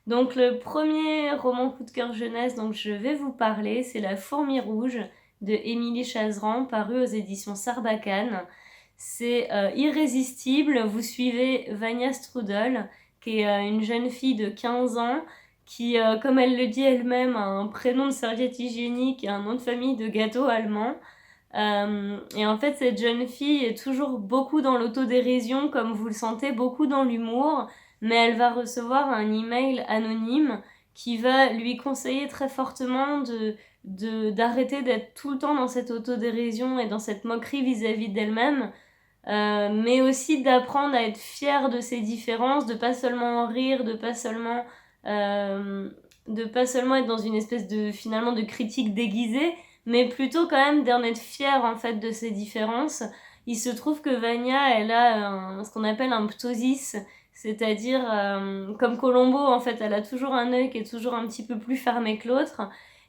Donc le premier roman coup de cœur jeunesse dont je vais vous parler, c'est La Fourmi rouge de Émilie Chazeran, paru aux éditions Sarbacane. C'est irrésistible, vous suivez Vania Strudel, qui est une jeune fille de 15 ans, qui, comme elle le dit elle-même, a un prénom de serviette hygiénique et un nom de famille de gâteau allemand. Et en fait, cette jeune fille est toujours beaucoup dans l'autodérision, comme vous le sentez, beaucoup dans l'humour, mais elle va recevoir un email anonyme qui va lui conseiller très fortement d'arrêter d'être tout le temps dans cette autodérision et dans cette moquerie vis-à-vis d'elle-même, mais aussi d'apprendre à être fière de ses différences, de pas seulement en rire, euh, de pas seulement être dans une espèce de, finalement, de critique déguisée, mais plutôt quand même d'en être fière, en fait, de ses différences. Il se trouve que Vania, elle a ce qu'on appelle un ptosis, c'est-à-dire, comme Colombo, en fait, elle a toujours un œil qui est toujours un petit peu plus fermé que l'autre.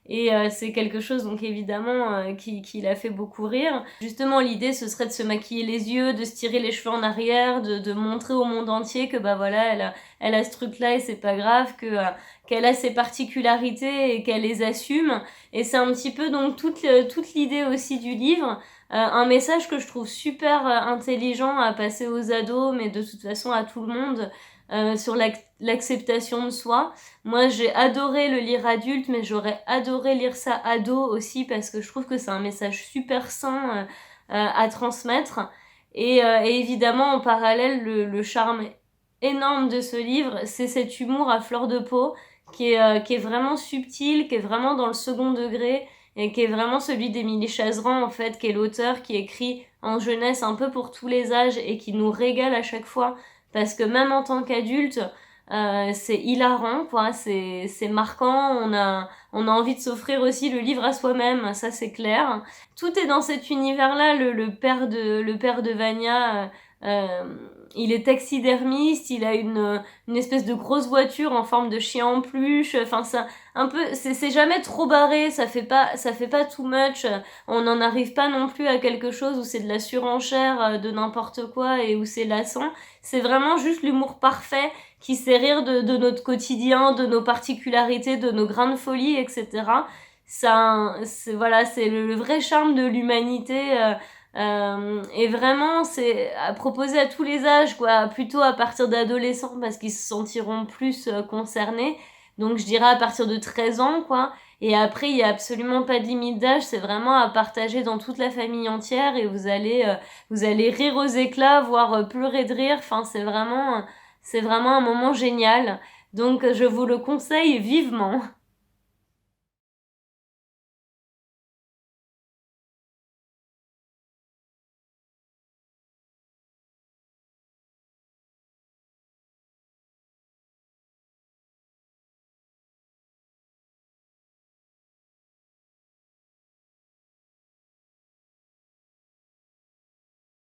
Et c'est quelque chose, donc évidemment, qui l'a fait beaucoup rire. Justement, l'idée, ce serait de se maquiller les yeux, de se tirer les cheveux en arrière, de montrer au monde entier que, bah voilà, elle a ce truc-là et c'est pas grave, qu'elle a ses particularités et qu'elle les assume. Et c'est un petit peu, donc, toute l'idée aussi du livre. Un message que je trouve super intelligent à passer aux ados, mais de toute façon à tout le monde, sur l'acceptation de soi. Moi, j'ai adoré le lire adulte, mais j'aurais adoré lire ça ado aussi parce que je trouve que c'est un message super sain à transmettre. Et évidemment, en parallèle, le charme énorme de ce livre, c'est cet humour à fleur de peau qui est vraiment subtil, qui est vraiment dans le second degré et qui est vraiment celui d'Émilie Chazeran, en fait, qui est l'auteur qui écrit en jeunesse un peu pour tous les âges et qui nous régale à chaque fois parce que même en tant qu'adulte, c'est hilarant, quoi. C'est marquant. On a envie de s'offrir aussi le livre à soi-même, ça c'est clair. Tout est dans cet univers-là. Le père de Vania, il est taxidermiste. Il a une espèce de grosse voiture en forme de chien en peluche. Enfin, ça, un peu, c'est jamais trop barré. Ça fait pas too much. On n'en arrive pas non plus à quelque chose où c'est de la surenchère de n'importe quoi et où c'est lassant. C'est vraiment juste l'humour parfait qui sait rire de notre quotidien, de nos particularités, de nos grains de folie, etc. Ça, voilà, c'est le vrai charme de l'humanité. Et vraiment, c'est à proposer à tous les âges, quoi, plutôt à partir d'adolescents parce qu'ils se sentiront plus concernés. Donc je dirais à partir de 13 ans, quoi. Et après, il y a absolument pas de limite d'âge, c'est vraiment à partager dans toute la famille entière et vous allez rire aux éclats, voire pleurer de rire. Enfin, c'est vraiment un moment génial. Donc, je vous le conseille vivement.